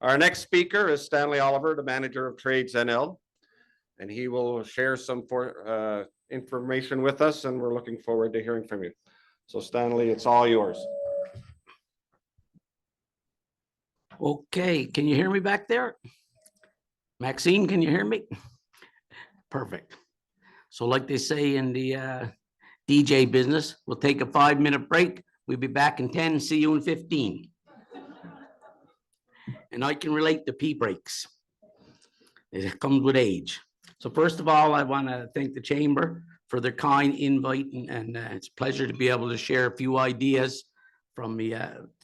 Our next speaker is Stanley Oliver, the manager of Trades NL, and he will share some information with us, and we're looking forward to hearing from you. So Stanley, it's all yours. Okay, can you hear me back there? Maxine, can you hear me? Perfect. So like they say in the DJ business, we'll take a 5-minute break. We'll be back in 10, see you in 15. And I can relate to pee breaks. It comes with age. So first of all, I want to thank the Chamber for their kind invite, and it's a pleasure to be able to share a few ideas from the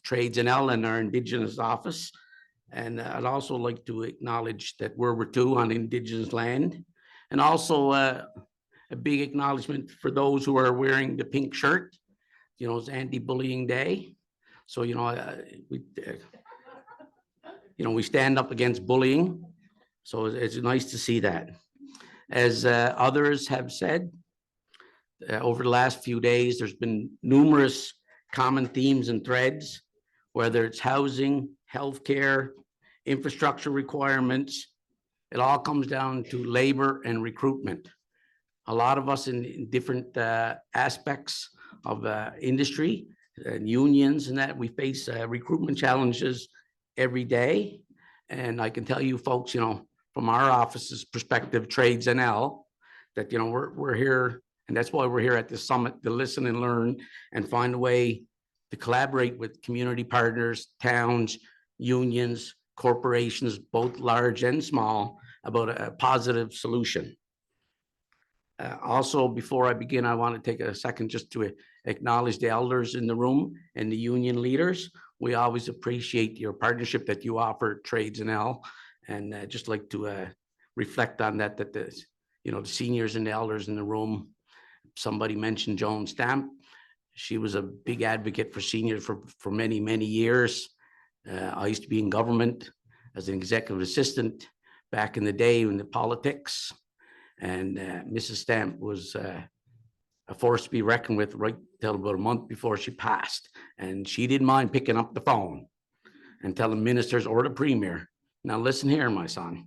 Trades NL and our Indigenous office. And I'd also like to acknowledge that we're two on Indigenous land, and also a big acknowledgement for those who are wearing the pink shirt. You know, it's Anti-Bullying Day, so we stand up against bullying. So it's nice to see that. As others have said, over the last few days, there's been numerous common themes and threads, whether it's housing, healthcare, infrastructure requirements. It all comes down to labor and recruitment. A lot of us in different aspects of industry and unions and that, we face recruitment challenges every day. And I can tell you folks, from our office's perspective, Trades NL, that, we're here, and that's why we're here at the summit, to listen and learn and find a way to collaborate with community partners, towns, unions, corporations, both large and small, about a positive solution. Also, before I begin, I want to take a second just to acknowledge the elders in the room and the union leaders. We always appreciate your partnership that you offer Trades NL, and just like to reflect on that the seniors and the elders in the room. Somebody mentioned Joan Stamp. She was a big advocate for seniors for many, many years. I used to be in government as an executive assistant back in the day in the politics. And Mrs. Stamp was a force to be reckoned with right till about a month before she passed. And she didn't mind picking up the phone and telling ministers or the premier, now listen here, my son.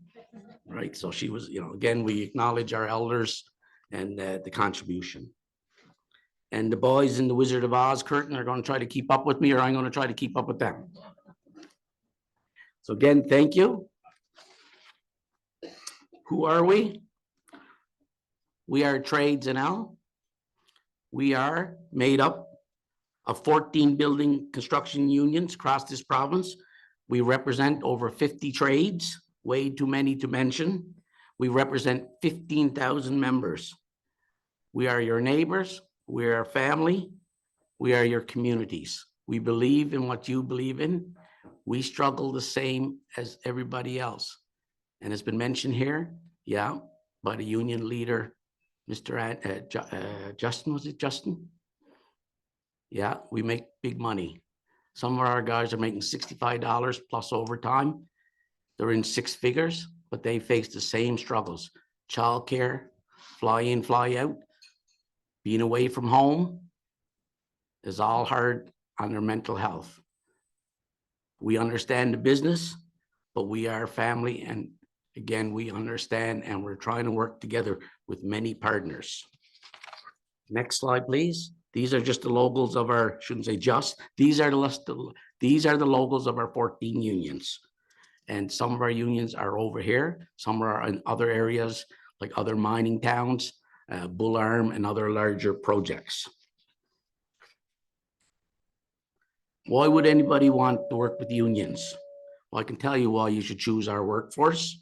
Right. So she was, again, we acknowledge our elders and the contribution. And the boys in the Wizard of Oz curtain are going to try to keep up with me, or I'm going to try to keep up with them. So again, thank you. Who are we? We are Trades NL. We are made up of 14 building construction unions across this province. We represent over 50 trades, way too many to mention. We represent 15,000 members. We are your neighbors. We are family. We are your communities. We believe in what you believe in. We struggle the same as everybody else. And it's been mentioned here, by the union leader, Mr. Justin, was it Justin? Yeah, we make big money. Some of our guys are making $65 plus overtime. They're in 6 figures, but they face the same struggles. Childcare, fly in, fly out, being away from home is all hard on their mental health. We understand the business, but we are family, and again, we understand, and we're trying to work together with many partners. Next slide, please. These are just the logos of our, shouldn't say just, these are the logos of our 14 unions. And some of our unions are over here. Some are in other areas, like other mining towns, Bull Arm, and other larger projects. Why would anybody want to work with unions? Well, I can tell you why you should choose our workforce.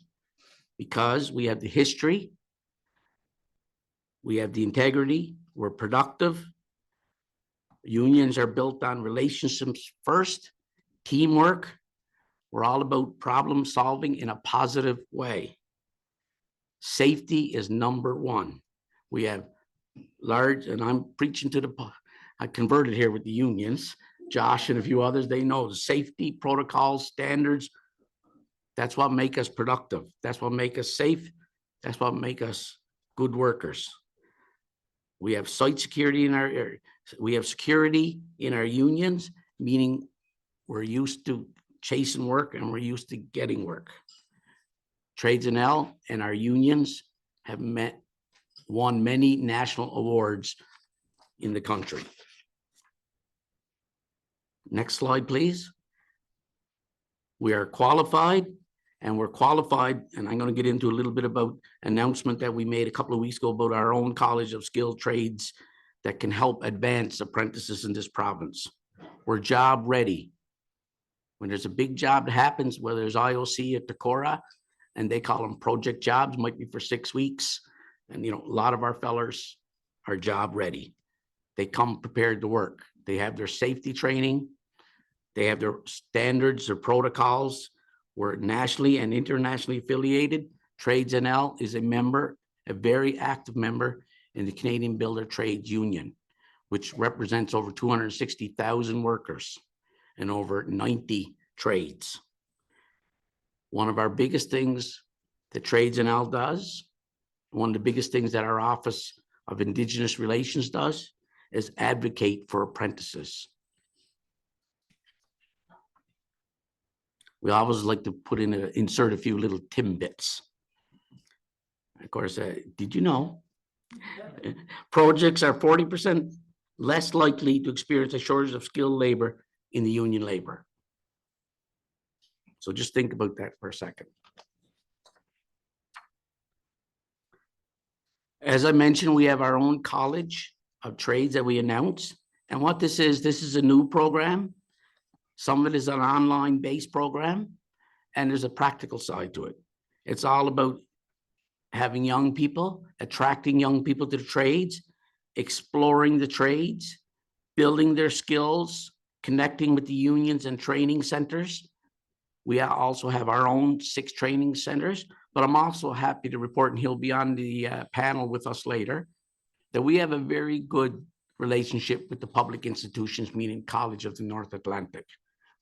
Because we have the history, we have the integrity, we're productive. Unions are built on relationships first, teamwork. We're all about problem solving in a positive way. Safety is number one. We have large, and I'm preaching to I converted here with the unions, Josh and a few others, they know the safety protocols, standards. That's what make us productive. That's what make us safe. That's what make us good workers. We have site security in our area. We have security in our unions, meaning we're used to chasing work and we're used to getting work. Trades NL and our unions have won many national awards in the country. Next slide, please. We are qualified, and I'm going to get into a little bit about announcement that we made a couple of weeks ago about our own College of Skilled Trades that can help advance apprentices in this province. We're job ready. When there's a big job that happens, whether there's IOC at Decorah, and they call them project jobs, might be for 6 weeks. And, a lot of our fellers are job ready. They come prepared to work. They have their safety training. They have their standards, their protocols. We're nationally and internationally affiliated. Trades NL is a very active member in the Canadian Builder Trades Union, which represents over 260,000 workers and over 90 trades. One of our biggest things that Trades NL does, one of the biggest things that our Office of Indigenous Relations does, is advocate for apprentices. We always like to insert a few little tidbits. Of course, did you know projects are 40% less likely to experience a shortage of skilled labor in the union labor? So just think about that for a second. As I mentioned, we have our own College of Trades that we announced. And what this is a new program. Some of it is an online based program, and there's a practical side to it. It's all about having young people, attracting young people to the trades, exploring the trades, building their skills, connecting with the unions and training centers. We also have our own 6 training centers, but I'm also happy to report, and he'll be on the panel with us later, that we have a very good relationship with the public institutions, meaning College of the North Atlantic.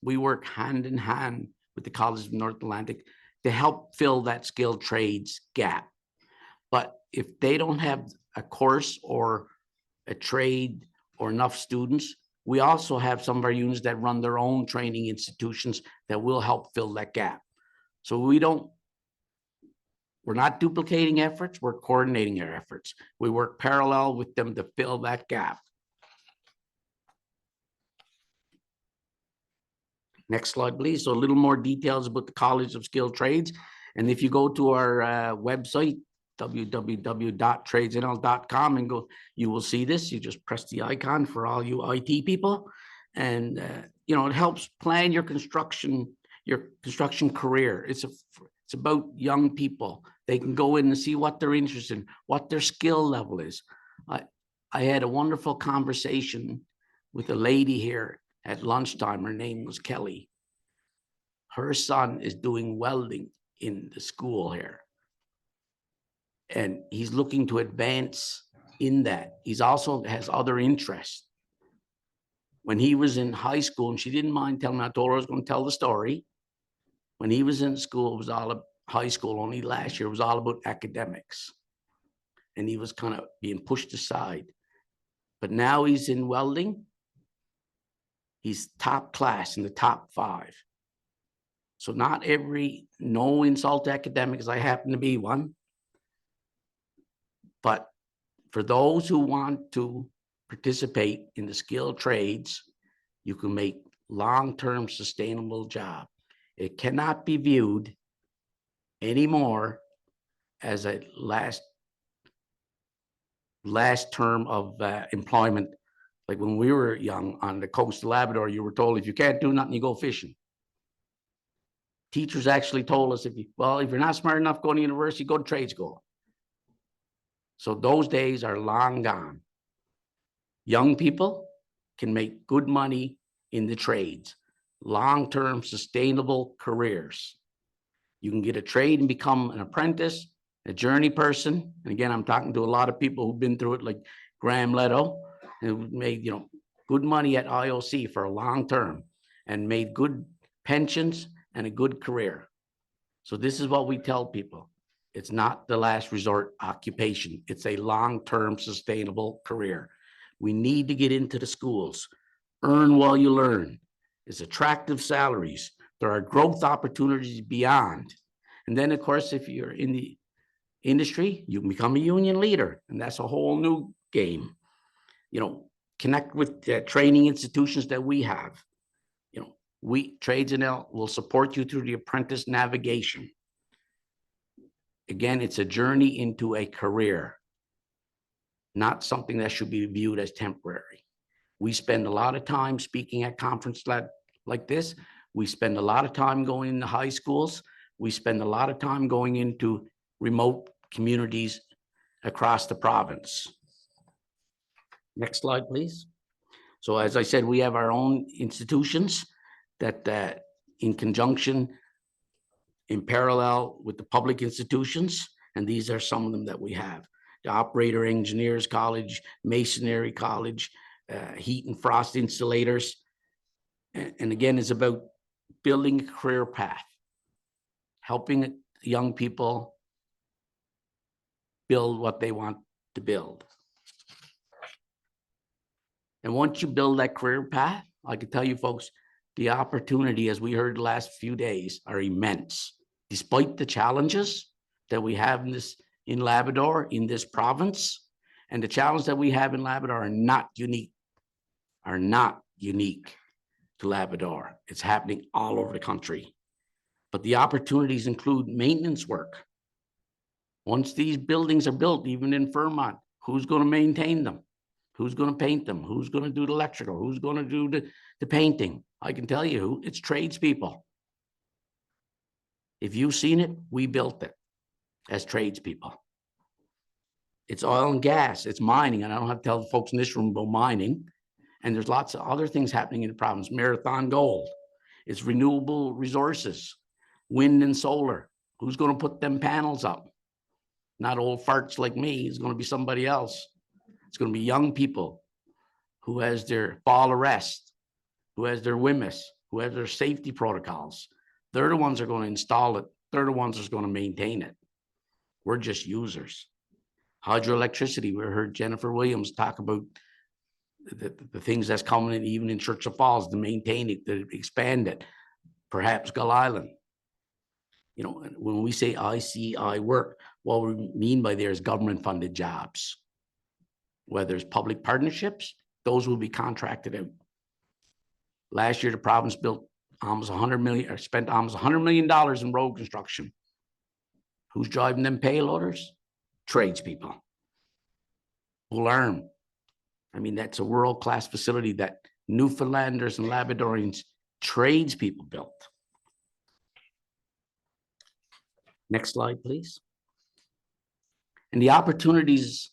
We work hand in hand with the College of the North Atlantic to help fill that skilled trades gap. But if they don't have a course or a trade or enough students, we also have some of our unions that run their own training institutions that will help fill that gap. So we're not duplicating efforts, we're coordinating our efforts. We work parallel with them to fill that gap. Next slide, please. So a little more details about the College of Skilled Trades. And if you go to our website, www.tradesnl.com, and you will see this. You just press the icon for all you IT people. And, it helps plan your construction career. It's about young people. They can go in and see what they're interested in, what their skill level is. I had a wonderful conversation with a lady here at lunchtime. Her name was Kelly. Her son is doing welding in the school here. And he's looking to advance in that. He's also has other interests. When he was in high school, and she didn't mind telling me, I told her I was going to tell the story. When he was in school, it was all about high school, only last year, it was all about academics. And he was kind of being pushed aside. But now he's in welding. He's top class in the top 5. So no insult to academics, I happen to be one. But for those who want to participate in the skilled trades, you can make long-term sustainable job. It cannot be viewed anymore as a last term of employment. Like when we were young on the coast of Labrador, you were told if you can't do nothing, you go fishing. Teachers actually told us if you're not smart enough going to university, go to trade school. So those days are long gone. Young people can make good money in the trades, long-term sustainable careers. You can get a trade and become an apprentice, a journey person. And again, I'm talking to a lot of people who've been through it, like Graham Leto, who made good money at IOC for a long term and made good pensions and a good career. So this is what we tell people. It's not the last resort occupation. It's a long-term sustainable career. We need to get into the schools, earn while you learn. It's attractive salaries, There are growth opportunities beyond. And then, of course, if you're in the industry, you can become a union leader, and that's a whole new game. You know, connect with the training institutions that we have. You know, we Trades NL will support you through the apprentice navigation. Again, it's a journey into a career, not something that should be viewed as temporary. We spend a lot of time speaking at conferences like this. We spend a lot of time going into high schools. We spend a lot of time going into remote communities across the province. Next slide, please. So as I said, we have our own institutions that in conjunction, in parallel with the public institutions, and these are some of them that we have. The Operator Engineers College, Masonry College, Heat and Frost Installators. And again, it's about building a career path, helping young people build what they want to build. And once you build that career path, I can tell you folks, the opportunity, as we heard the last few days, are immense. Despite the challenges that we have in Labrador, in this province, and the challenges that we have in Labrador are not unique to Labrador. It's happening all over the country. But the opportunities include maintenance work. Once these buildings are built, even in Fairmont, who's going to maintain them? Who's going to paint them? Who's going to do the electrical? Who's going to do the painting? I can tell you who, it's tradespeople. If you've seen it, we built it as tradespeople. It's oil and gas, it's mining, and I don't have to tell the folks in this room about mining. And there's lots of other things happening in the province. Marathon Gold, it's renewable resources, wind and solar. Who's going to put them panels up? Not old farts like me, it's going to be somebody else. It's going to be young people who has their fall arrest, who has their WIMIS, who has their safety protocols. They're the ones that are going to install it. They're the ones that's going to maintain it. We're just users. Hydroelectricity, we heard Jennifer Williams talk about the things that's coming in, even in Churchill Falls, to maintain it, to expand it, perhaps Gull Island. You know, when we say ICI work, what we mean by there is government funded jobs. Whether it's public partnerships, those will be contracted out. Last year, the province built almost 100 million, or spent almost $100 million in road construction. Who's driving them payloaders? Tradespeople. Bull Arm. I mean, that's a world-class facility that Newfoundlanders and Labradorians, tradespeople built. Next slide, please. And the opportunities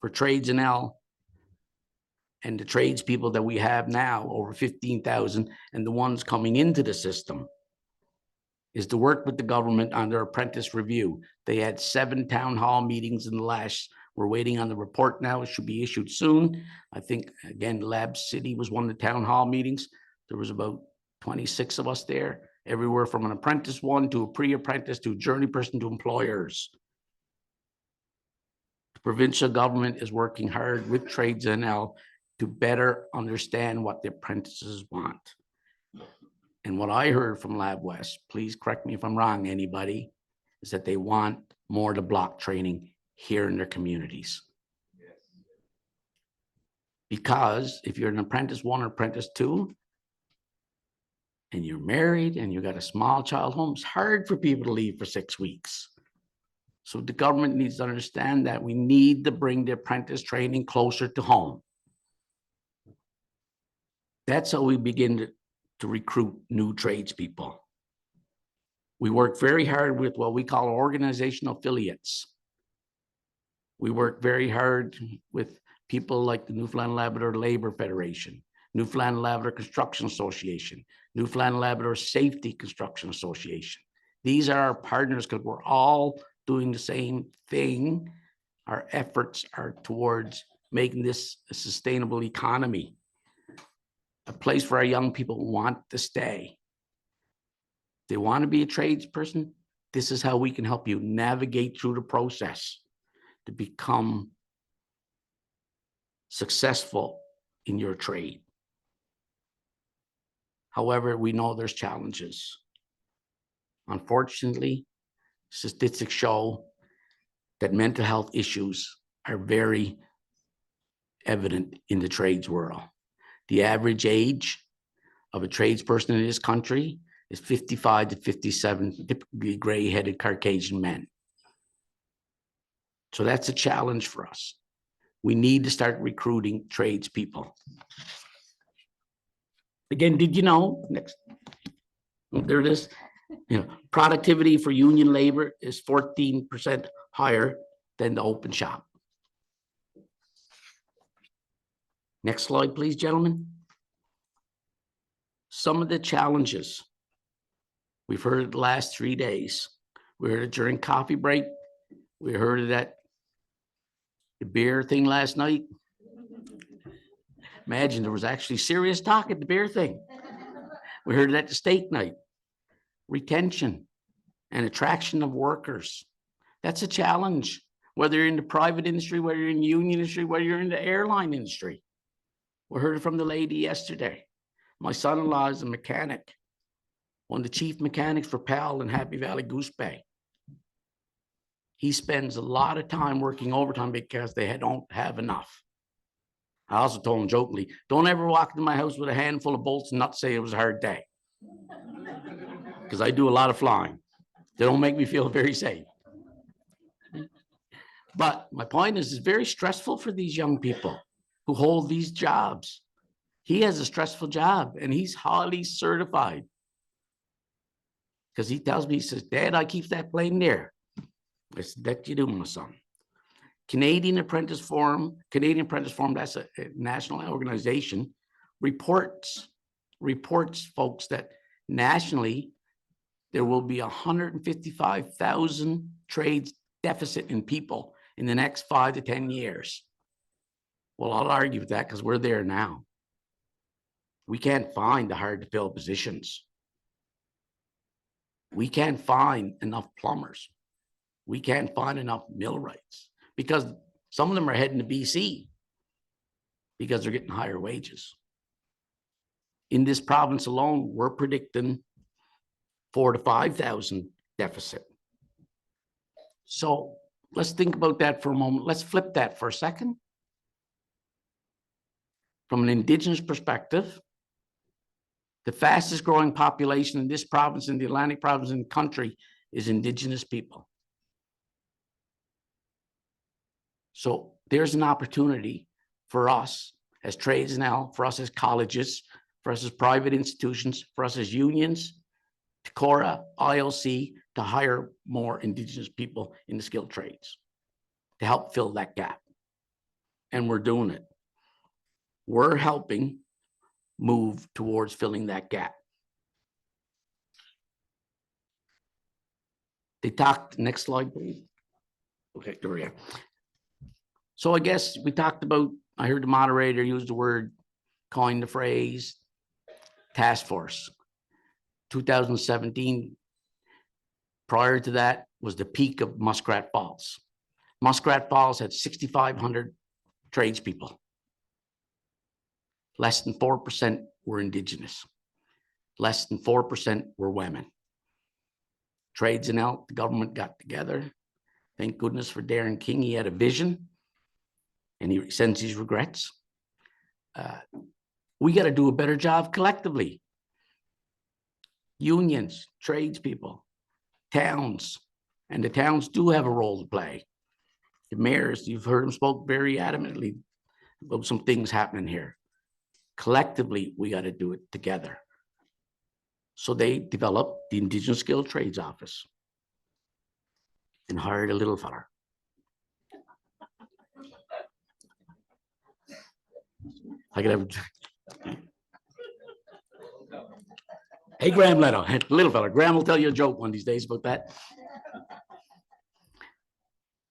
for Trades NL and the tradespeople that we have now, over 15,000, and the ones coming into the system, is to work with the government on their apprentice review. They had 7 town hall meetings in the last, we're waiting on the report now, it should be issued soon. I think, again, Lab City was one of the town hall meetings. There was about 26 of us there, everywhere from an apprentice one to a pre-apprentice to a journey person to employers. The provincial government is working hard with Trades NL to better understand what the apprentices want. And what I heard from Lab West, please correct me if I'm wrong, anybody, is that they want more to block training here in their communities. Yes. Because if you're an apprentice 1 or apprentice 2, and you're married and you got a small child home, it's hard for people to leave for 6 weeks. So the government needs to understand that we need to bring the apprentice training closer to home. That's how we begin to recruit new tradespeople. We work very hard with what we call organizational affiliates. We work very hard with people like the Newfoundland Labrador Labor Federation, Newfoundland Labrador Construction Association, Newfoundland Labrador Safety Construction Association. These are our partners because we're all doing the same thing. Our efforts are towards making this a sustainable economy, a place where our young people want to stay. They want to be a tradesperson. This is how we can help you navigate through the process to become successful in your trade. However, we know there's challenges. Unfortunately, statistics show that mental health issues are very evident in the trades world. The average age of a tradesperson in this country is 55 to 57, typically gray-headed Caucasian men. So that's a challenge for us. We need to start recruiting tradespeople. Again, did you know, next, oh, there it is. You know, productivity for union labor is 14% higher than the open shop. Next slide, please, gentlemen. Some of the challenges we've heard it the last 3 days. We heard it during coffee break. We heard it at the beer thing last night. Imagine there was actually serious talk at the beer thing. We heard it at the steak night. Retention and attraction of workers. That's a challenge, whether you're in the private industry, whether you're in the union industry, whether you're in the airline industry. We heard it from the lady yesterday. My son-in-law is a mechanic, one of the chief mechanics for Powell and Happy Valley Goose Bay. He spends a lot of time working overtime because they don't have enough. I also told him jokingly, don't ever walk into my house with a handful of bolts and not say it was a hard day. Because I do a lot of flying. They don't make me feel very safe. But my point is, it's very stressful for these young people who hold these jobs. He has a stressful job and he's highly certified. Because he tells me, he says, Dad, I keep that plane there. I said, that you do, my son. Canadian Apprentice Forum, that's a national organization, reports, folks, that nationally, there will be 155,000 trades deficit in people in the next 5 to 10 years. Well, I'll argue with that because we're there now. We can't find the hard to fill positions. We can't find enough plumbers. We can't find enough millwrights because some of them are heading to BC because they're getting higher wages. In this province alone, we're predicting 4,000 to 5,000 deficit. So let's think about that for a moment. Let's flip that for a second. From an Indigenous perspective, the fastest growing population in this province, in the Atlantic province in the country, is Indigenous people. So there's an opportunity for us as trades now, for us as colleges, for us as private institutions, for us as unions, TCORA, ILC, to hire more Indigenous people in the skilled trades to help fill that gap. And we're doing it. We're helping move towards filling that gap. They talked, next slide, please. Okay, there we go. So I guess we talked about, I heard the moderator use the word, coin the phrase, task force. 2017, prior to that, was the peak of Muskrat Falls. Muskrat Falls had 6,500 tradespeople. Less than 4% were Indigenous. Less than 4% were women. Trades and out, the government got together. Thank goodness for Darren King. He had a vision and he sends his regrets. We got to do a better job collectively. Unions, tradespeople, towns, and the towns do have a role to play. The mayors, you've heard them spoke very adamantly about some things happening here. Collectively, we got to do it together. So they developed the Indigenous Skilled Trades Office and hired a little fella. I could have. Hey, Graham Leto, little fella. Graham will tell you a joke one of these days about that.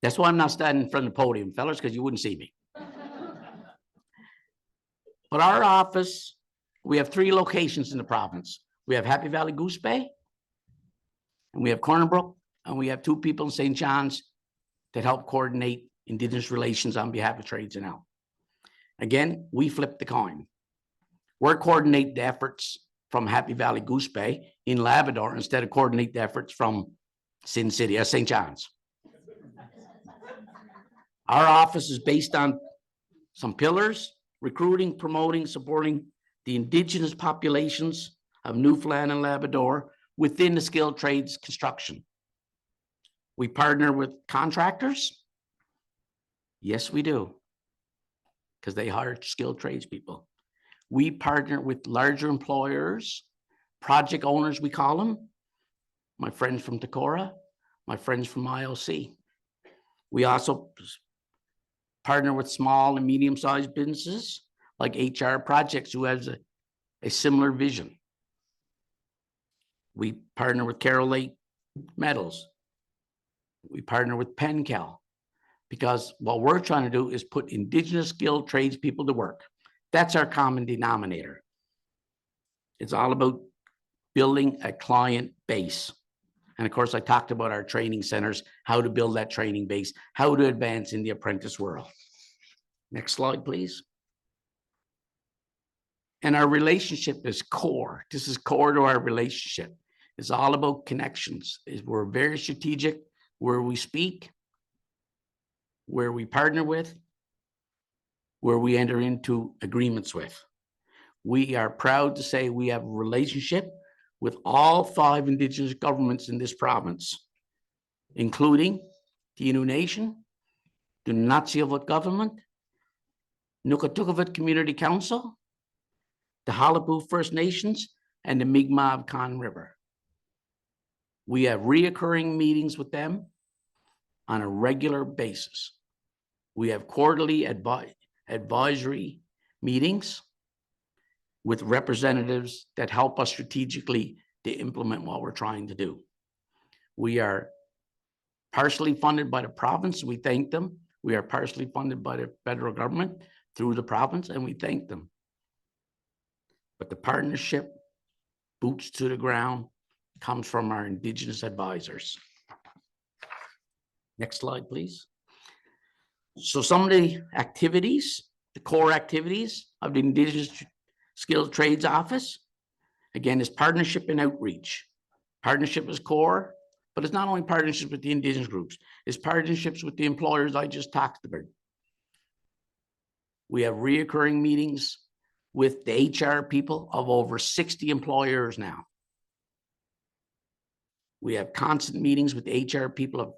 That's why I'm not standing in front of the podium, fellas, because you wouldn't see me. But our office, we have 3 locations in the province. We have Happy Valley Goose Bay, and we have Corner Brook, and we have 2 people in St. John's that help coordinate Indigenous relations on behalf of Trades and Health. Again, we flip the coin. We're coordinating the efforts from Happy Valley Goose Bay in Labrador instead of coordinate the efforts from Sin City, St. John's. Our office is based on some pillars: recruiting, promoting, supporting the indigenous populations of Newfoundland and Labrador within the skilled trades construction. We partner with contractors. Yes, we do, because they hire skilled tradespeople. We partner with larger employers, project owners, we call them. My friends from Decorah, my friends from IOC. We also partner with small and medium-sized businesses like HR Projects, who has a similar vision. We partner with Carroll Lake Metals. We partner with Pencal, because what we're trying to do is put indigenous skilled tradespeople to work. That's our common denominator. It's all about building a client base. And of course, I talked about our training centers, how to build that training base, how to advance in the apprentice world. Next slide, please. And our relationship is core. This is core to our relationship. It's all about connections. We're very strategic where we speak, where we partner with, where we enter into agreements with. We are proud to say we have a relationship with all 5 Indigenous governments in this province, including the Innu Nation, the Nunatsiavut government, Nukatukavut Community Council, the Halapu First Nations, and the Mi'kmaq Con River. We have reoccurring meetings with them on a regular basis. We have quarterly advisory meetings with representatives that help us strategically to implement what we're trying to do. We are partially funded by the province. We thank them. We are partially funded by the federal government through the province, and we thank them. But the partnership, boots to the ground, comes from our Indigenous advisors. Next slide, please. So some of the activities, the core activities of the Indigenous Skilled Trades Office, again, is partnership and outreach. Partnership is core, but it's not only partnerships with the Indigenous groups, it's partnerships with the employers I just talked about. We have reoccurring meetings with the HR people of over 60 employers now. We have constant meetings with the HR people of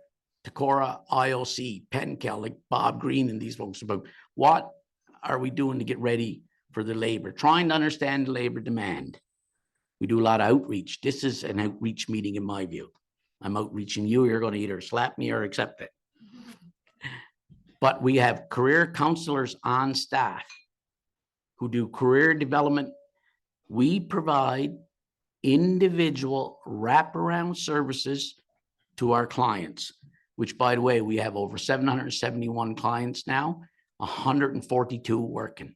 Decorah, IOC, Pencal, like Bob Green and these folks, about what are we doing to get ready for the labor, trying to understand the labor demand. We do a lot of outreach. This is an outreach meeting in my view. I'm outreaching you. You're going to either slap me or accept it. But we have career counselors on staff who do career development. We provide individual wraparound services to our clients, which, by the way, we have over 771 clients now, 142 working.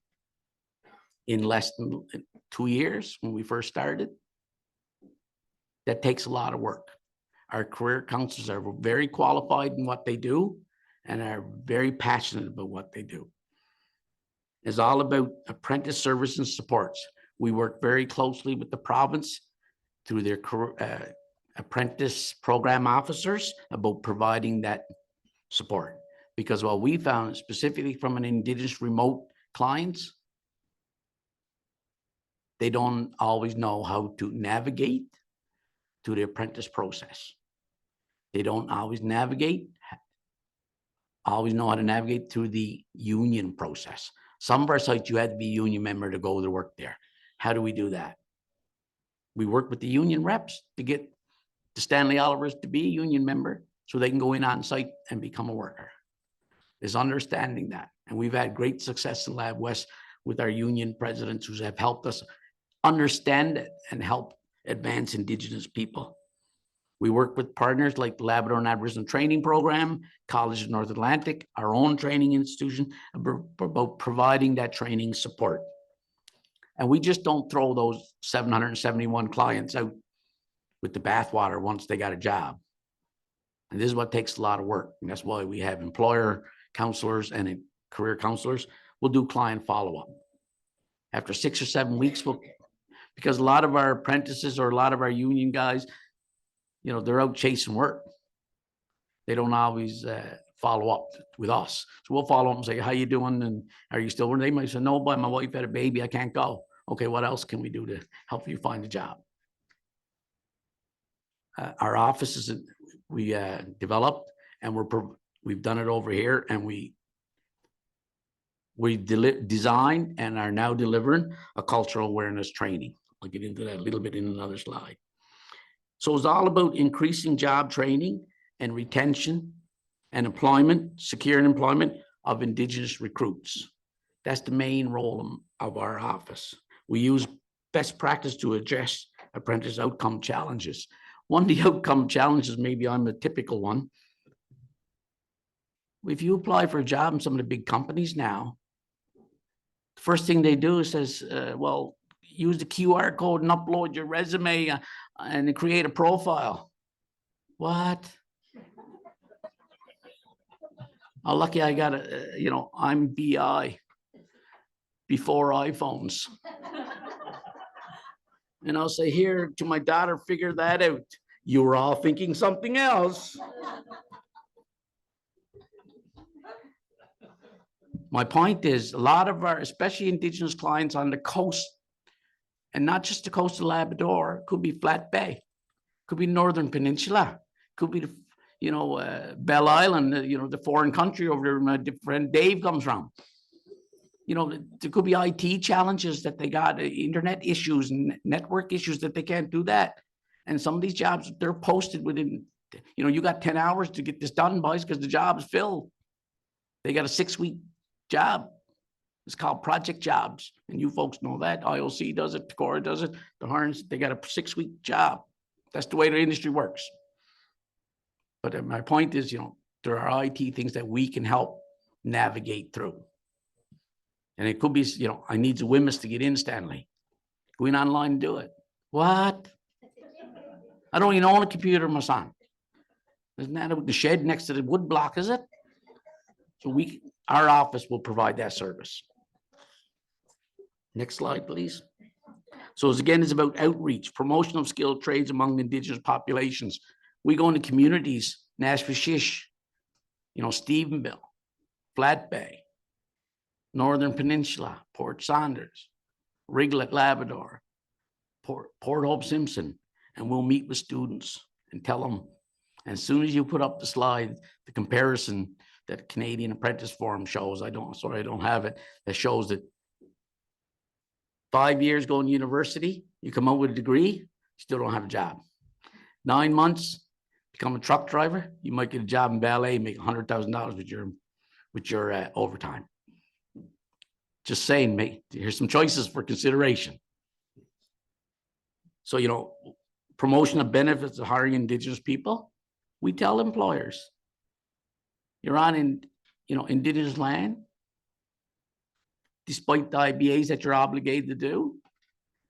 In less than 2 years when we first started. That takes a lot of work. Our career counselors are very qualified in what they do and are very passionate about what they do. It's all about apprentice service and supports. We work very closely with the province through their apprentice program officers about providing that support. Because what we found, specifically from an Indigenous remote clients, they don't always know how to navigate to the apprentice process. They don't always know how to navigate through the union process. Some of our sites, you had to be a union member to go to work there. How do we do that? We work with the union reps to get the Stanley Olivers to be a union member so they can go in on site and become a worker. Is understanding that. And we've had great success in Lab West with our union presidents who have helped us understand it and help advance Indigenous people. We work with partners like the Labrador and Aboriginal Training Program, College of North Atlantic, our own training institution, about providing that training support. And we just don't throw those 771 clients out with the bathwater once they got a job. And this is what takes a lot of work. And that's why we have employer counselors and career counselors. We'll do client follow-up. After 6 or 7 weeks, we'll because a lot of our apprentices or a lot of our union guys, they're out chasing work. They don't always follow up with us. So we'll follow up and say, how you doing? And are you still working? They might say, no, but my wife had a baby. I can't go. Okay, what else can we do to help you find a job? Our offices we developed, and we've done it over here, and we designed and are now delivering a cultural awareness training. I'll get into that a little bit in another slide. So it's all about increasing job training and retention and employment, securing employment of Indigenous recruits. That's the main role of our office. We use best practice to address apprentice outcome challenges. One of the outcome challenges, maybe I'm a typical one. If you apply for a job in some of the big companies now, the first thing they do is says, well, use the QR code and upload your resume and create a profile. What? Oh, lucky I got I'm BI before iPhones. And I'll say here to my daughter, figure that out. You were all thinking something else. My point is, a lot of our, especially Indigenous clients on the coast, and not just the coast of Labrador, could be Flat Bay, could be Northern Peninsula, could be the Bell Island, the foreign country over there my friend Dave comes from. There could be IT challenges that they got, internet issues and network issues that they can't do that. And some of these jobs, they're posted within, you got 10 hours to get this done, boys, because the job is filled. They got a 6-week job. It's called project jobs. And you folks know that. IOC does it, Cora does it, the Harns, they got a 6-week job. That's the way the industry works. But my point is, there are IT things that we can help navigate through. And it could be, I need the WIMIS to get in, Stanley. Go in online and do it. What? I don't even own a computer, my son. Isn't that the shed next to the wood block, is it? So our office will provide that service. Next slide, please. So again, it's about outreach, promotion of skilled trades among Indigenous populations. We go into communities, Nashvashish, Stephenville, Flat Bay, Northern Peninsula, Port Saunders, Riglet, Labrador, Port Hope Simpson, and we'll meet with students and tell them. And as soon as you put up the slide, the comparison that Canadian Apprentice Forum shows, I don't have it, that shows that 5 years going to university, you come out with a degree, you still don't have a job. 9 months, become a truck driver, you might get a job in ballet, make $100,000 with your overtime. Just saying, mate, here's some choices for consideration. So, promotion of benefits of hiring Indigenous people, we tell employers, you're on Indigenous land, despite the IBAs that you're obligated to do,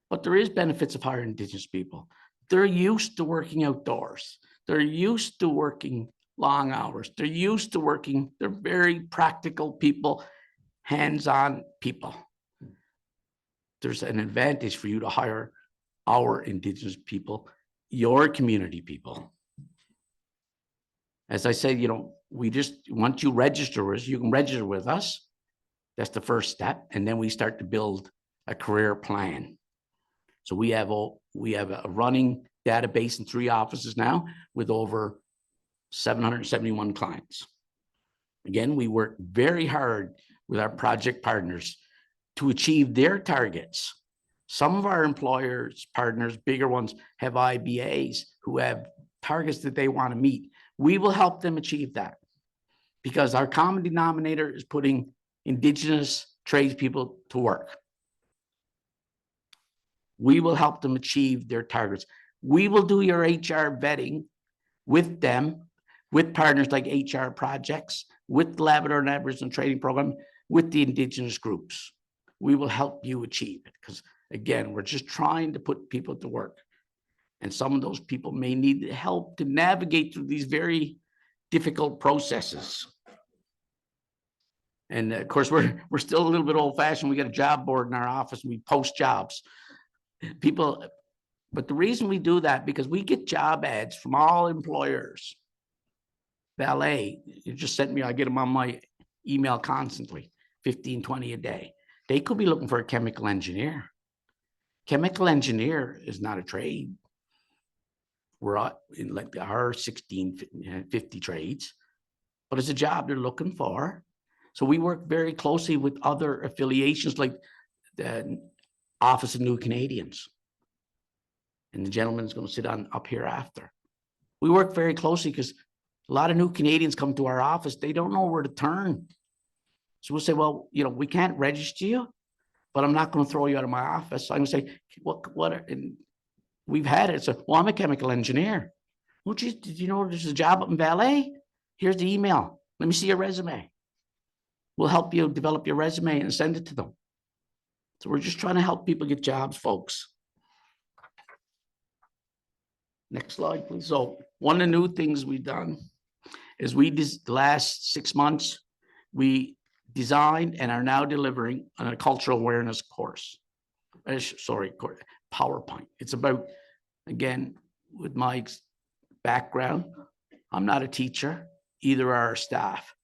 but there is benefits of hiring Indigenous people. They're used to working outdoors. They're used to working long hours. They're used to working, they're very practical people, hands-on people. There's an advantage for you to hire our Indigenous people, your community people. As I said, once you register with us, you can register with us. That's the first step. And then we start to build a career plan. So we have a running database in 3 offices now with over 771 clients. Again, we work very hard with our project partners to achieve their targets. Some of our employers, partners, bigger ones, have IBAs who have targets that they want to meet. We will help them achieve that because our common denominator is putting Indigenous tradespeople to work. We will help them achieve their targets. We will do your HR vetting with them, with partners like HR Projects, with the Labrador and Aboriginal Training Program, with the Indigenous groups. We will help you achieve it because, again, we're just trying to put people to work. And some of those people may need help to navigate through these very difficult processes. And of course, we're still a little bit old fashioned. We got a job board in our office and we post jobs. people, but the reason we do that, because we get job ads from all employers. Valet, you just sent me, I get them on my email constantly, 15, 20 a day. They could be looking for a chemical engineer. Chemical engineer is not a trade. We're in like our 1650 trades, but it's a job they're looking for. So we work very closely with other affiliations like the Office of New Canadians. And the gentleman's going to sit on up here after. We work very closely because a lot of new Canadians come to our office. They don't know where to turn. So we'll say, well, you know, we can't register you, but I'm not going to throw you out of my office. I'm going to say, what, and we've had it. So, well, I'm a chemical engineer. Well, geez, did you know there's a job up in Valet? Here's the email. Let me see your resume. We'll help you develop your resume and send it to them. So we're just trying to help people get jobs, folks. Next slide, please. So one of the new things we've done is the last 6 months, we designed and are now delivering a cultural awareness course. PowerPoint. It's about, again, with my background, I'm not a teacher, either are our staff,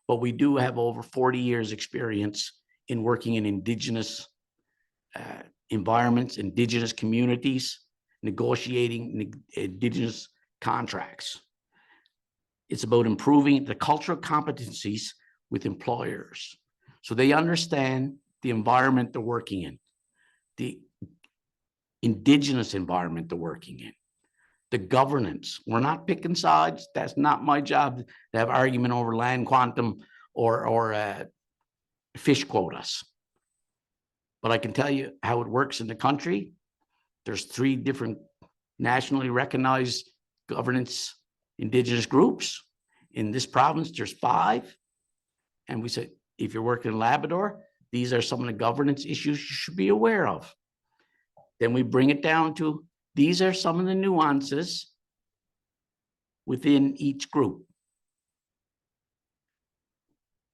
but we do have over 40 years experience in working in Indigenous environments, Indigenous communities, negotiating Indigenous contracts. It's about improving the cultural competencies with employers so they understand the environment they're working in, the Indigenous environment they're working in, the governance. We're not picking sides. That's not my job to have argument over land quantum or fish quotas. But I can tell you how it works in the country. There's 3 different nationally recognized governance Indigenous groups. In this province, there's 5. And we said, if you're working in Labrador, these are some of the governance issues you should be aware of. Then we bring it down to, these are some of the nuances within each group.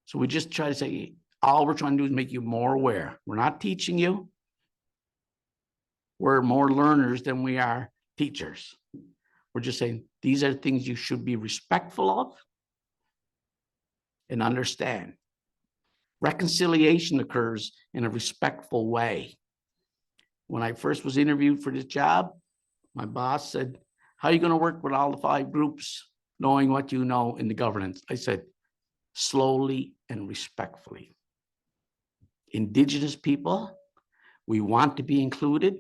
So we just try to say, all we're trying to do is make you more aware. We're not teaching you. We're more learners than we are teachers. We're just saying, these are things you should be respectful of and understand. Reconciliation occurs in a respectful way. When I first was interviewed for this job, my boss said, how are you going to work with all the 5 groups, knowing what you know in the governance? I said, slowly and respectfully. Indigenous people, we want to be included.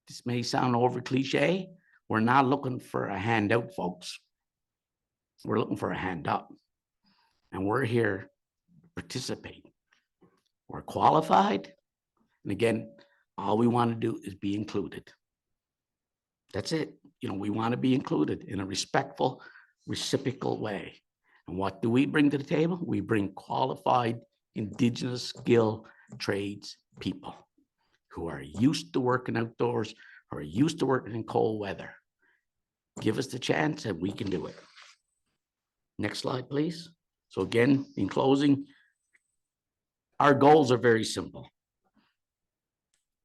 This may sound over cliche. We're not looking for a handout, folks. We're looking for a hand up. And we're here to participate. We're qualified. And again, all we want to do is be included. That's it. You know, we want to be included in a respectful, reciprocal way. And what do we bring to the table? We bring qualified Indigenous skill trades people who are used to working outdoors, who are used to working in cold weather. Give us the chance and we can do it. Next slide, please. So again, in closing, our goals are very simple.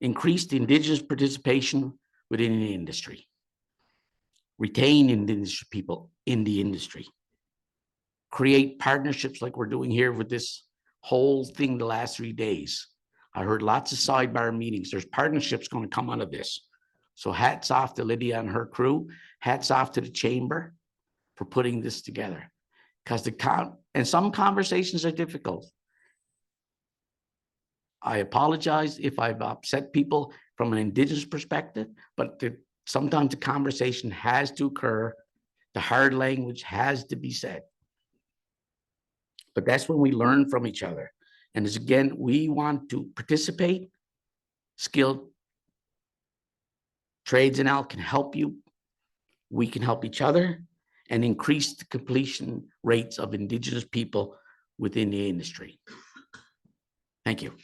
Increase Indigenous participation within the industry. Retain Indigenous people in the industry. Create partnerships like we're doing here with this whole thing the last 3 days. I heard lots of sidebar meetings. There's partnerships going to come out of this. So hats off to Lydia and her crew. Hats off to the chamber for putting this together. Because and some conversations are difficult. I apologize if I've upset people from an Indigenous perspective, but sometimes the conversation has to occur. The hard language has to be said. But that's when we learn from each other. And as again, we want to participate. Skilled Trades and Al can help you. We can help each other and increase the completion rates of Indigenous people within the industry. Thank you.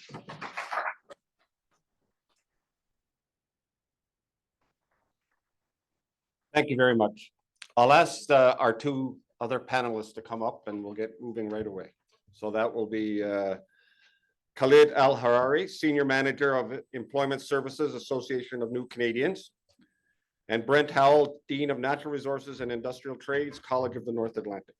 Thank you very much. I'll ask our 2 other panelists to come up and we'll get moving right away. So that will be Khalid Hariri, Senior Manager of Employment Services, Association of New Canadians. And Brent Howell, Dean of Natural Resources and Industrial Trades, College of the North Atlantic.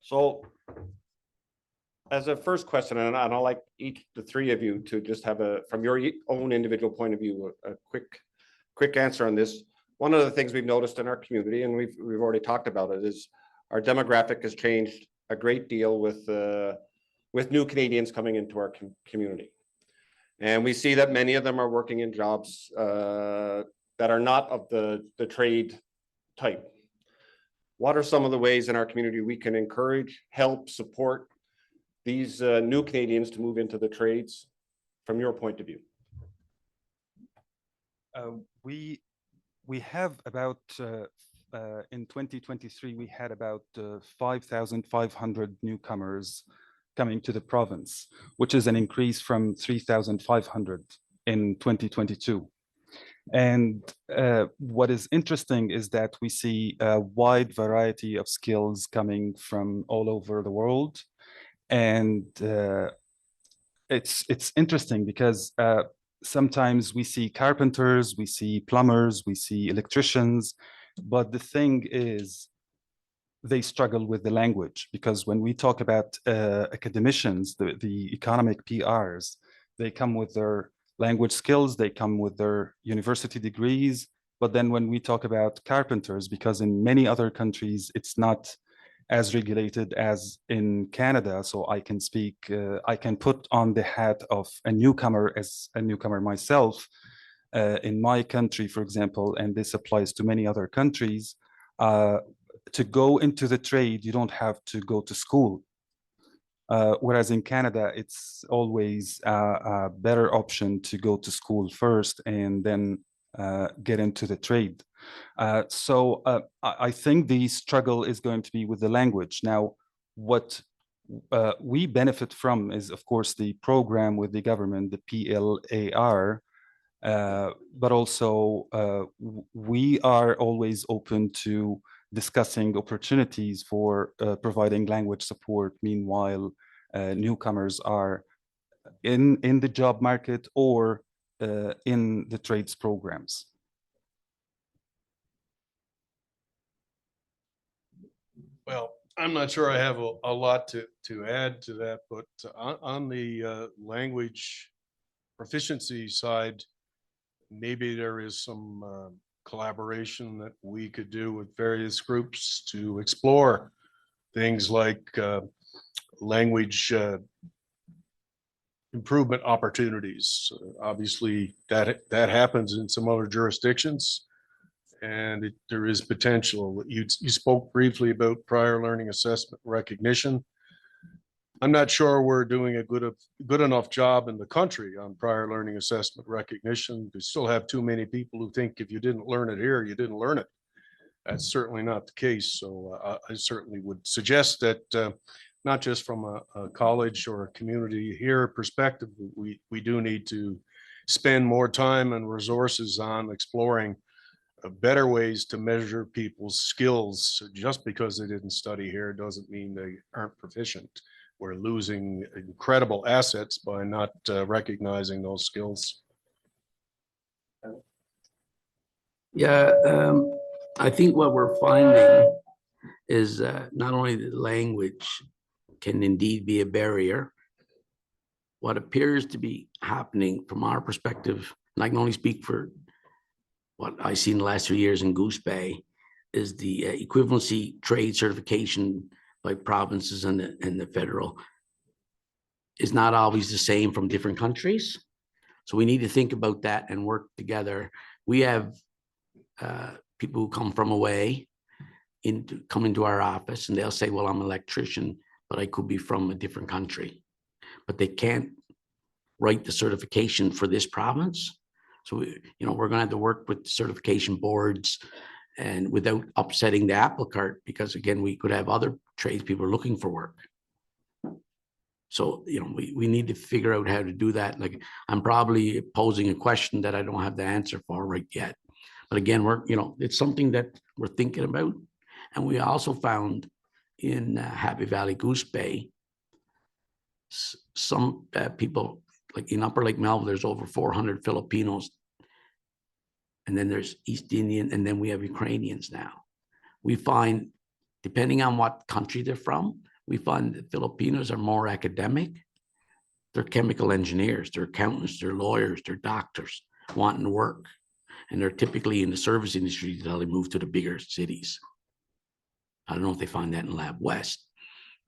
So as a first question, and I'd like the three of you to just have from your own individual point of view, a quick answer on this. One of the things we've noticed in our community, and we've already talked about it, is our demographic has changed a great deal with new Canadians coming into our community. And we see that many of them are working in jobs that are not of the trade type. What are some of the ways in our community we can encourage, help, support these new Canadians to move into the trades from your point of view? We have about, in 2023, we had about 5,500 newcomers coming to the province, which is an increase from 3,500 in 2022. And what is interesting is that we see a wide variety of skills coming from all over the world. And it's interesting because sometimes we see carpenters, we see plumbers, we see electricians, but the thing is, they struggle with the language, because when we talk about academicians, the economic PRs, they come with their language skills, they come with their university degrees. But then when we talk about carpenters, because in many other countries, it's not as regulated as in Canada. So I can speak, I can put on the hat of a newcomer as a newcomer myself in my country, for example, and this applies to many other countries. To go into the trade, you don't have to go to school. Whereas in Canada, it's always a better option to go to school first and then get into the trade. So I think the struggle is going to be with the language. Now, what we benefit from is, of course, the program with the government, the PLAR, but also we are always open to discussing opportunities for providing language support. Meanwhile, newcomers are in the job market or in the trades programs. Well, I'm not sure I have a lot to add to that, but on the language proficiency side, maybe there is some collaboration that we could do with various groups to explore things like language improvement opportunities. Obviously, that happens in some other jurisdictions, and there is potential. You spoke briefly about prior learning assessment recognition. I'm not sure we're doing a good enough job in the country on prior learning assessment recognition. We still have too many people who think if you didn't learn it here, you didn't learn it. That's certainly not the case. So I certainly would suggest that not just from a college or a community here perspective, we do need to spend more time and resources on exploring better ways to measure people's skills. Just because they didn't study here doesn't mean they aren't proficient. We're losing incredible assets by not recognizing those skills. Yeah, I think what we're finding is not only the language can indeed be a barrier. What appears to be happening from our perspective, and I can only speak for what I see in the last 3 years in Goose Bay, is the equivalency trade certification by provinces and the federal is not always the same from different countries. So we need to think about that and work together. We have people who come from away come into our office, and they'll say, well, I'm an electrician, but I could be from a different country, but they can't write the certification for this province. So we're going to have to work with certification boards and without upsetting the apple cart, because again, we could have other tradespeople looking for work. So, we need to figure out how to do that. Like, I'm probably posing a question that I don't have the answer for right yet. But again, it's something that we're thinking about. And we also found in Happy Valley Goose Bay, some people, like in Upper Lake Melville, there's over 400 Filipinos. And then there's East Indian, and then we have Ukrainians now. We find, depending on what country they're from, we find that Filipinos are more academic. They're chemical engineers, they're accountants, they're lawyers, they're doctors wanting to work. And they're typically in the service industry until they move to the bigger cities. I don't know if they find that in Lab West,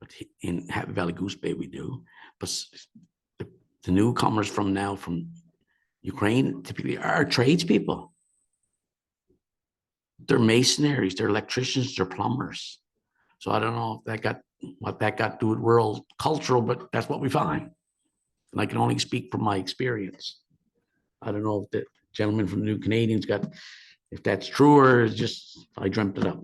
but in Happy Valley Goose Bay, we do. But the newcomers from Ukraine typically are tradespeople. They're masonries, they're electricians, they're plumbers. So I don't know if what that got to do with world cultural, but that's what we find. And I can only speak from my experience. I don't know if the gentleman from the New Canadians if that's true or is just, I dreamt it up.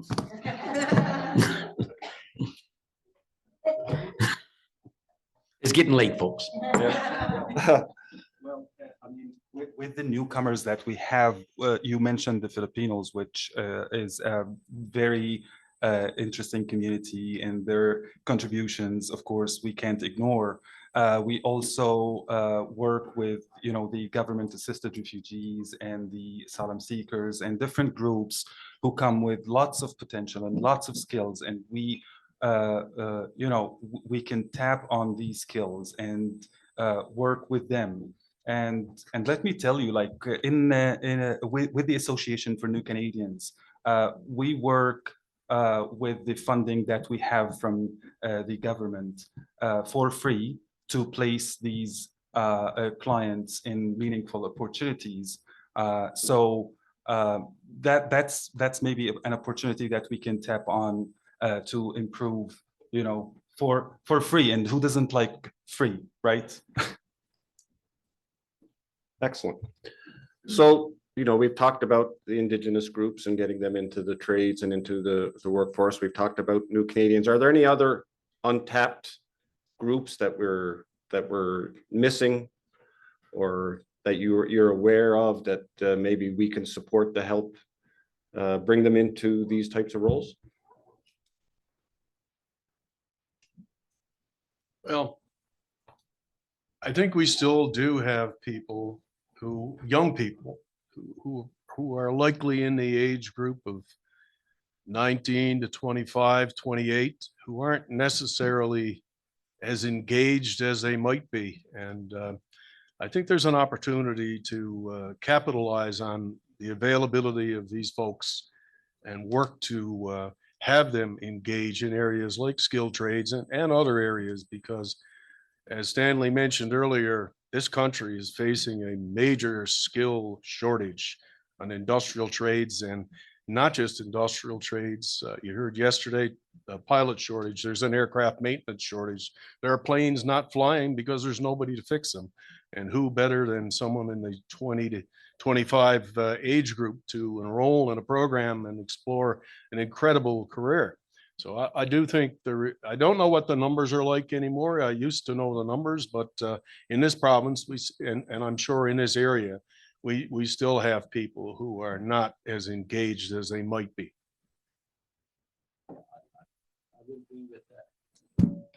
It's getting late, folks. Yeah. Well, I mean, with the newcomers that we have, you mentioned the Filipinos, which is a very interesting community, and their contributions, of course, we can't ignore. We also work with, the government-assisted refugees and the asylum seekers and different groups who come with lots of potential and lots of skills, and we can tap on these skills and work with them. And let me tell you, like with the Association for New Canadians, we work with the funding that we have from the government for free to place these clients in meaningful opportunities. So that's maybe an opportunity that we can tap on to improve, for free. And who doesn't like free, right? Excellent. So, we've talked about the Indigenous groups and getting them into the trades and into the workforce. We've talked about New Canadians. Are there any other untapped groups that we're missing, or that you're aware of that maybe we can support to help bring them into these types of roles? Well, I think we still do have young people who are likely in the age group of 19 to 25, 28, who aren't necessarily as engaged as they might be. And I think there's an opportunity to capitalize on the availability of these folks and work to have them engage in areas like skilled trades and other areas, because as Stanley mentioned earlier, this country is facing a major skill shortage on industrial trades, and not just industrial trades. You heard yesterday, the pilot shortage, there's an aircraft maintenance shortage. There are planes not flying because there's nobody to fix them. And who better than someone in the 20 to 25 age group to enroll in a program and explore an incredible career. So I do think I don't know what the numbers are like anymore. I used to know the numbers, but in this province, and I'm sure in this area, we still have people who are not as engaged as they might be.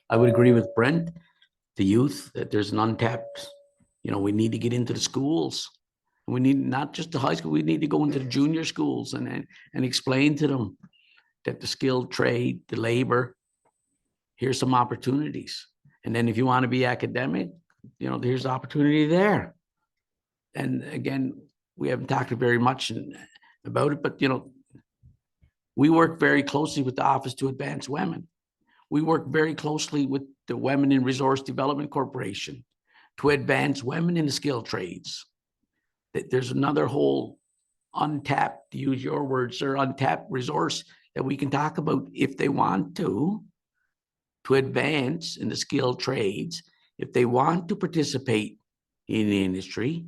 I would agree with Brent, the youth, that there's an untapped, we need to get into the schools. We need not just the high school, we need to go into the junior schools and explain to them that the skilled trade, the labor, here's some opportunities. And then if you want to be academic, there's the opportunity there. And again, we haven't talked very much about it, but we work very closely with the Office to Advance Women. We work very closely with the Women in Resource Development Corporation to advance women in the skilled trades. There's another whole untapped, to use your words, sir, untapped resource that we can talk about if they want to advance in the skilled trades. If they want to participate in the industry,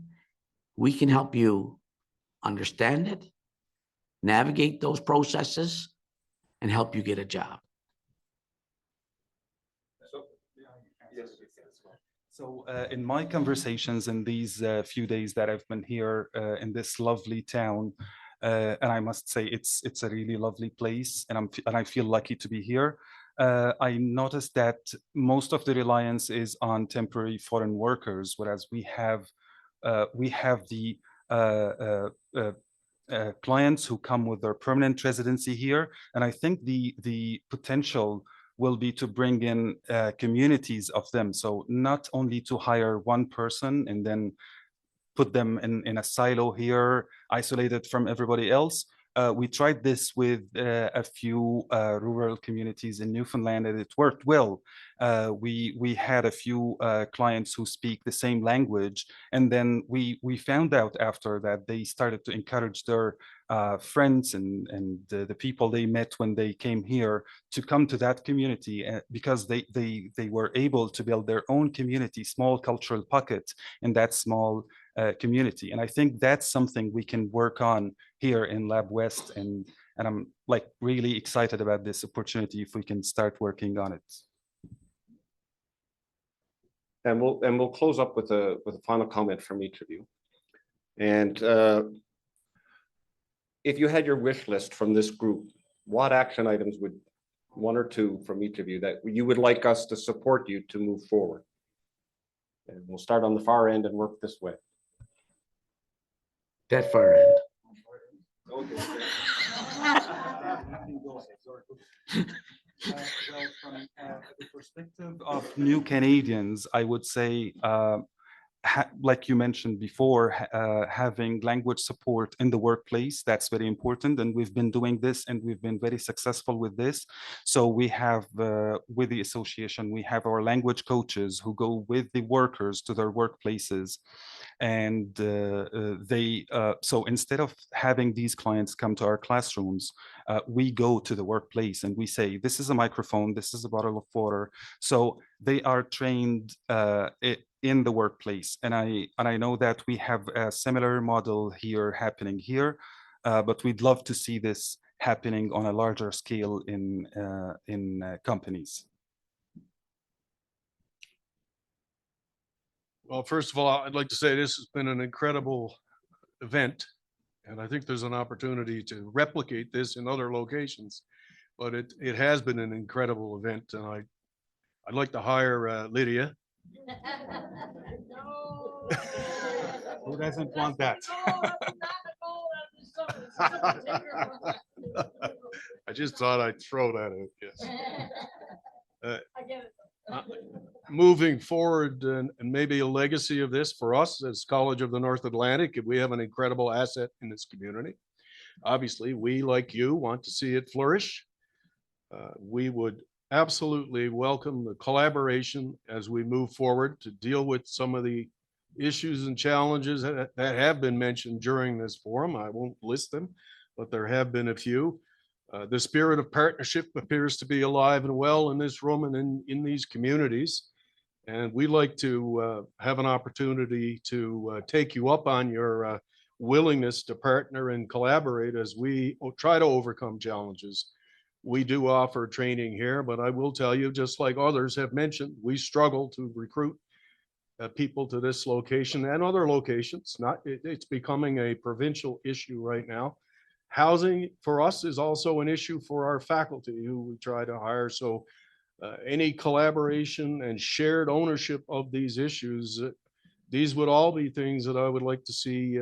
we can help you understand it, navigate those processes, and help you get a job. So in my conversations in these few days that I've been here in this lovely town, and I must say it's a really lovely place, and I feel lucky to be here. I noticed that most of the reliance is on temporary foreign workers, whereas we have the clients who come with their permanent residency here, and I think the potential will be to bring in communities of them. So not only to hire one person and then put them in a silo here, isolated from everybody else. We tried this with a few rural communities in Newfoundland, and it worked well. We had a few clients who speak the same language, and then we found out after that they started to encourage their friends and the people they met when they came here to come to that community because they were able to build their own community, small cultural pocket in that small community. And I think that's something we can work on here in Lab West. And I'm like really excited about this opportunity if we can start working on it. And we'll close up with a final comment from each of you. And if you had your wish list from this group, what action items would one or two from each of you that you would like us to support you to move forward? And we'll start on the far end and work this way. That far end. Well, from the perspective of new Canadians, I would say, like you mentioned before, having language support in the workplace, that's very important. And we've been doing this and we've been very successful with this. So we have, with the association, we have our language coaches who go with the workers to their workplaces. And so instead of having these clients come to our classrooms, we go to the workplace and we say, this is a microphone, this is a bottle of water. So they are trained in the workplace. And I know that we have a similar model here happening here, but we'd love to see this happening on a larger scale in companies. Well, first of all, I'd like to say this has been an incredible event. And I think there's an opportunity to replicate this in other locations. But it has been an incredible event. And I'd like to hire Lydia. Who doesn't want that? I just thought I'd throw that out, yes. Moving forward, and maybe a legacy of this for us as College of the North Atlantic, we have an incredible asset in this community. Obviously, we, like you, want to see it flourish. We would absolutely welcome the collaboration as we move forward to deal with some of the issues and challenges that have been mentioned during this forum. I won't list them, but there have been a few. The spirit of partnership appears to be alive and well in this room and in these communities. And we like to have an opportunity to take you up on your willingness to partner and collaborate as we try to overcome challenges. We do offer training here, but I will tell you, just like others have mentioned, we struggle to recruit people to this location and other locations. It's becoming a provincial issue right now. Housing for us is also an issue for our faculty who we try to hire. So any collaboration and shared ownership of these issues, these would all be things that I would like to see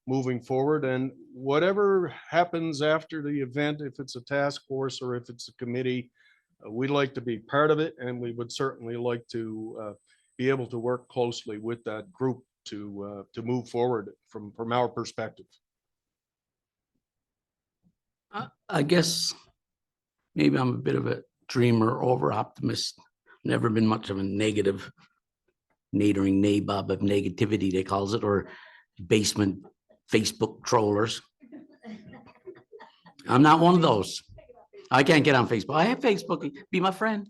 moving forward. And whatever happens after the event, if it's a task force or if it's a committee, we'd like to be part of it. And we would certainly like to be able to work closely with that group to move forward from our perspective. I guess maybe I'm a bit of a dreamer, over optimist. Never been much of a negative, nadering nabob of negativity, they calls it, or basement Facebook trollers. I'm not one of those. I can't get on Facebook. I have Facebook. Be my friend.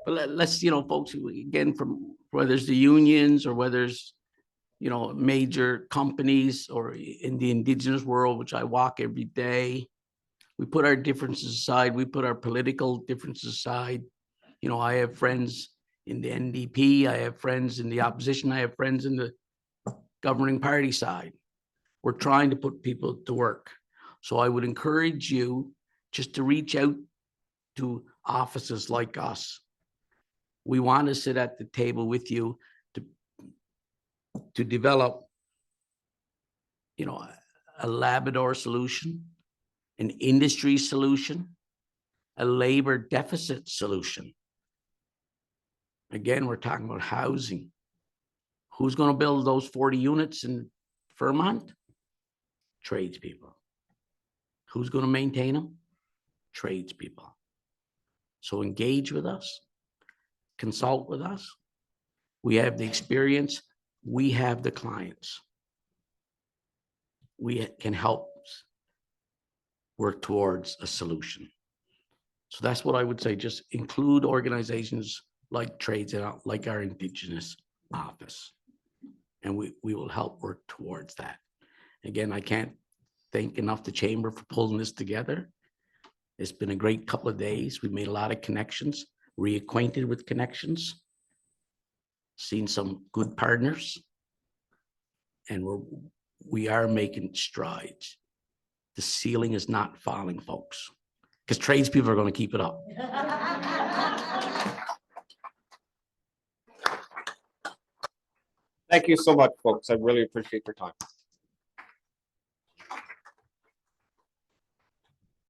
But let's, folks, again, from whether it's the unions or whether it's, major companies or in the Indigenous world, which I walk every day, We put our differences aside. We put our political differences aside. You know, I have friends in the NDP. I have friends in the opposition. I have friends in the governing party side. We're trying to put people to work. So I would encourage you just to reach out to offices like us. We want to sit at the table with you to develop, you know, a Labrador solution, an industry solution, a labor deficit solution. Again, we're talking about housing. Who's going to build those 40 units in Vermont? Tradespeople. Who's going to maintain them? Tradespeople. So engage with us, consult with us. We have the experience. We have the clients. We can help work towards a solution. So that's what I would say. Just include organizations like Trades and like our Indigenous office. And we will help work towards that. Again, I can't thank enough the Chamber for pulling this together. It's been a great couple of days. We've made a lot of connections, reacquainted with connections, seen some good partners, and we are making strides. The ceiling is not falling, folks, because tradespeople are going to keep it up. Thank you so much, folks. I really appreciate your time.